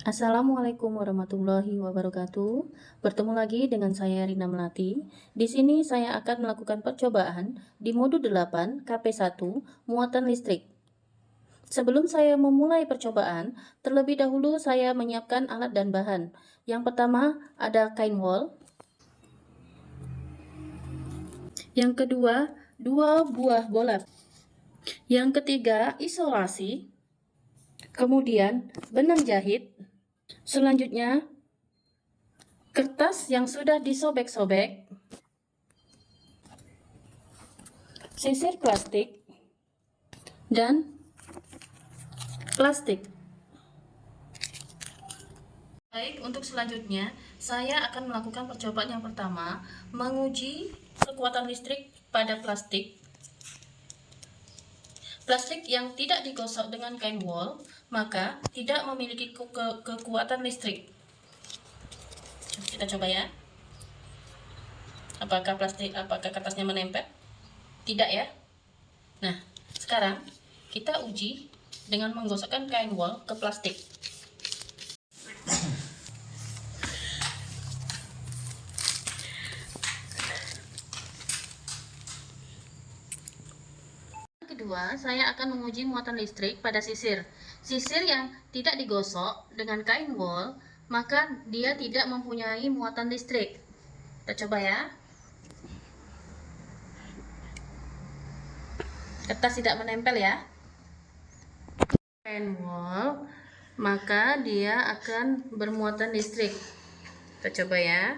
Assalamualaikum warahmatullahi wabarakatuh. Bertemu lagi dengan saya Rina Melati. Di sini saya akan melakukan percobaan di modul 8 KP1 muatan listrik. Sebelum saya memulai percobaan, terlebih dahulu saya menyiapkan alat dan bahan. Yang pertama ada kain wol. Yang kedua, 2 buah bola. Yang ketiga, isolasi. Kemudian, benang jahit. Selanjutnya, kertas yang sudah disobek-sobek, sisir plastik, dan plastik. Baik, untuk selanjutnya, saya akan melakukan percobaan yang pertama, menguji kekuatan listrik pada plastik. Plastik yang tidak digosok dengan kain wol, maka tidak memiliki kekuatan listrik. Kita coba ya. Apakah kertasnya menempel? Tidak ya. Nah, sekarang kita uji dengan menggosokkan kain wol ke plastik. Kedua, saya akan menguji muatan listrik pada sisir. Sisir yang tidak digosok dengan kain wol, maka dia tidak mempunyai muatan listrik. Kita coba ya. Kertas tidak menempel ya. Kain wol, maka dia akan bermuatan listrik. Kita coba ya.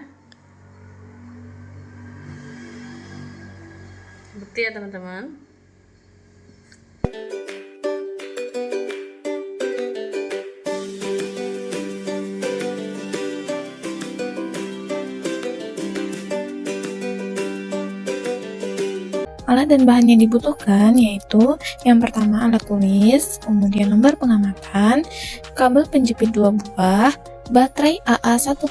Bukti ya teman-teman. Alat dan bahan yang dibutuhkan yaitu yang pertama alat tulis, kemudian lembar pengamatan, kabel penjepit 2 buah, baterai AA 1,5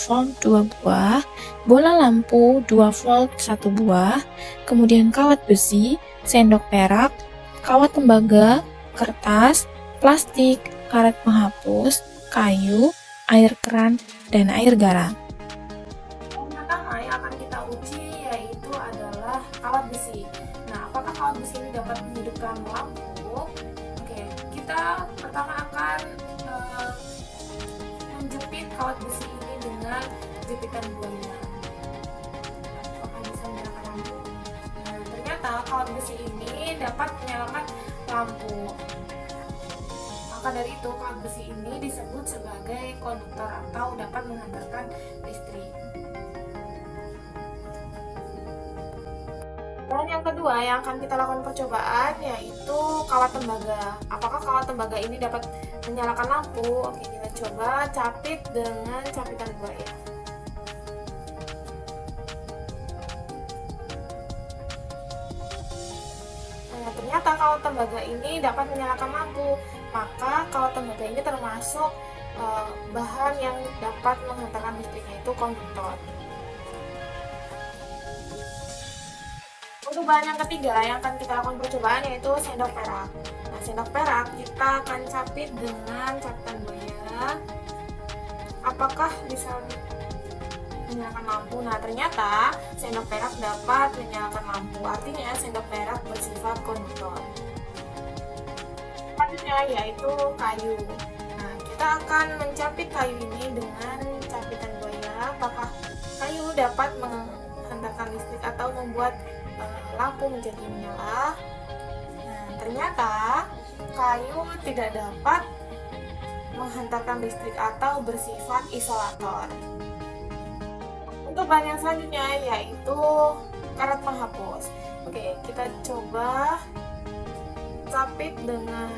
volt 2 buah, bola lampu 2 volt 1 buah, kemudian kawat besi, sendok perak, kawat tembaga, kertas, plastik, karet penghapus, kayu, air keran, dan air garam. Yang pertama yang akan kita uji yaitu adalah kawat besi. Nah, apakah kawat besi ini dapat menghidupkan lampu? Oke, kita pertama akan menjepit kawat besi ini dengan jepitan buaya. Apakah bisa menyalakan lampu? Nah, ternyata kawat besi ini dapat menyalakan lampu. Maka dari itu, kawat besi ini disebut sebagai konduktor atau dapat menghantarkan listrik. Dan yang kedua yang akan kita lakukan percobaan yaitu kawat tembaga. Apakah kawat tembaga ini dapat menyalakan lampu? Oke, kita coba capit dengan capitan buaya. Nah, ternyata kawat tembaga ini dapat menyalakan lampu. Maka kawat tembaga ini termasuk bahan yang dapat menghantarkan listrik, yaitu konduktor. Untuk bahan yang ketiga yang akan kita lakukan percobaan yaitu sendok perak. Nah, sendok perak kita akan capit dengan capitan buaya. Apakah bisa menyalakan lampu? Nah, ternyata sendok perak dapat menyalakan lampu. Artinya sendok perak bersifat konduktor. Selanjutnya yaitu kayu. Nah, kita akan mencapit kayu ini dengan capitan buaya. Apakah kayu dapat menghantarkan listrik atau membuat lampu menjadi menyala? Nah, ternyata kayu tidak dapat menghantarkan listrik atau bersifat isolator. Untuk bahan yang selanjutnya yaitu karet penghapus. Oke, kita coba capit dengan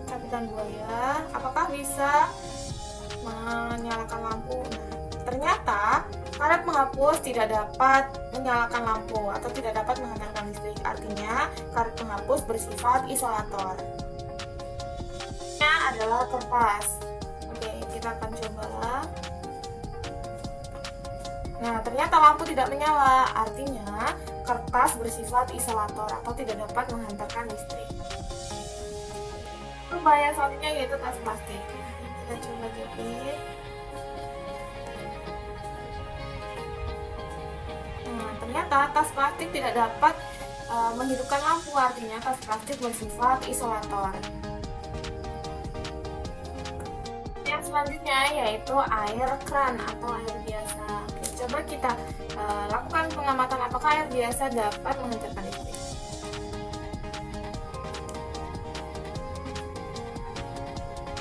capitan buaya. Apakah bisa menyalakan lampu? Nah, ternyata karet penghapus tidak dapat menyalakan lampu atau tidak dapat menghantarkan listrik. Artinya, karet penghapus bersifat isolator. Ini adalah kertas. Oke, kita akan coba. Nah, ternyata lampu tidak menyala. Artinya, kertas bersifat isolator atau tidak dapat menghantarkan listrik. Bahan selanjutnya yaitu tas plastik. Kita coba jepit. Nah, ternyata tas plastik tidak dapat menghidupkan lampu, artinya tas plastik bersifat isolator. Yang selanjutnya yaitu air keran atau air biasa. Oke, coba kita lakukan pengamatan apakah air biasa dapat menghancurkan listrik.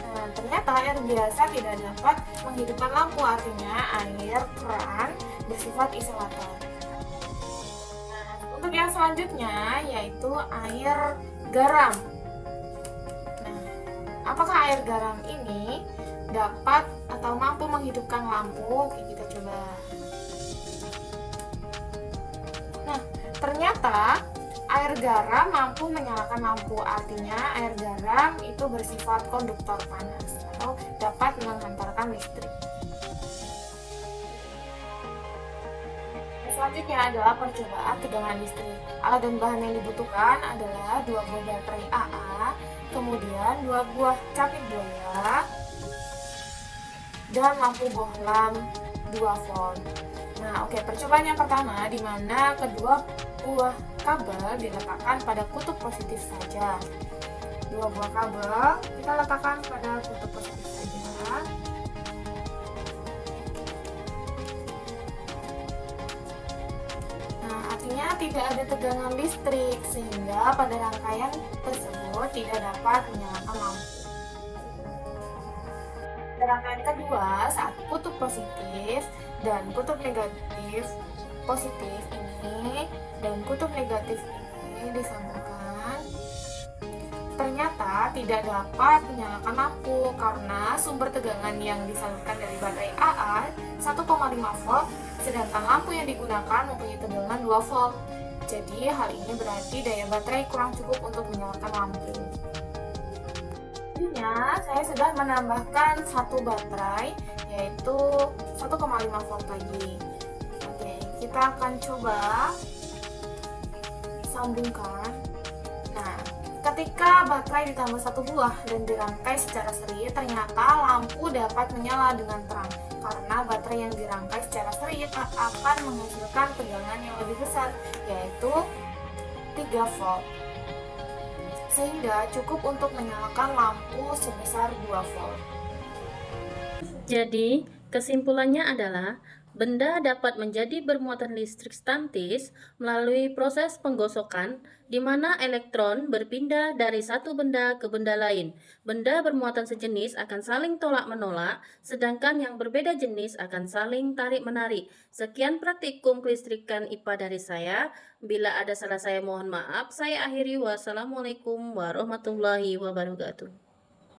Nah, ternyata air biasa tidak dapat menghidupkan lampu, artinya air keran bersifat isolator. Nah, untuk yang selanjutnya yaitu air garam. Nah, apakah air garam ini dapat atau mampu menghidupkan lampu? Oke, kita coba. Nah, ternyata air garam mampu menyalakan lampu, artinya air garam itu bersifat konduktor panas atau dapat menghantarkan listrik. Selanjutnya adalah percobaan tegangan listrik. Alat dan bahan yang dibutuhkan adalah 2 buah baterai AA, kemudian 2 buah capit buaya, dan lampu bohlam 2 volt. Nah, oke, percobaan yang pertama di mana kedua buah kabel diletakkan pada kutub positif saja. 2 buah kabel kita letakkan pada kutub positif saja. Nah, artinya tidak ada tegangan listrik sehingga pada rangkaian tersebut tidak dapat menyalakan lampu. Rangkaian kedua, saat kutub positif dan kutub negatif positif ini dan kutub negatif ini disambungkan, ternyata tidak dapat menyalakan lampu karena sumber tegangan yang disalurkan dari baterai AA 1,5 volt, sedangkan lampu yang digunakan mempunyai tegangan 2 volt. Jadi hal ini berarti daya baterai kurang cukup untuk menyalakan lampu. Selanjutnya, saya sudah menambahkan satu baterai yaitu 1,5 volt lagi. Oke, kita akan coba sambungkan. Nah, ketika baterai ditambah satu buah dan dirangkai secara seri, ternyata lampu dapat menyala dengan terang karena baterai yang dirangkai secara seri akan menghasilkan tegangan yang lebih besar yaitu 3 volt. Sehingga cukup untuk menyalakan lampu sebesar 2 volt. Jadi, kesimpulannya adalah benda dapat menjadi bermuatan listrik statis melalui proses penggosokan di mana elektron berpindah dari satu benda ke benda lain. Benda bermuatan sejenis akan saling tolak-menolak, sedangkan yang berbeda jenis akan saling tarik-menarik. Sekian praktikum kelistrikan IPA dari saya. Bila ada salah saya mohon maaf. Saya akhiri. Wassalamualaikum warahmatullahi wabarakatuh.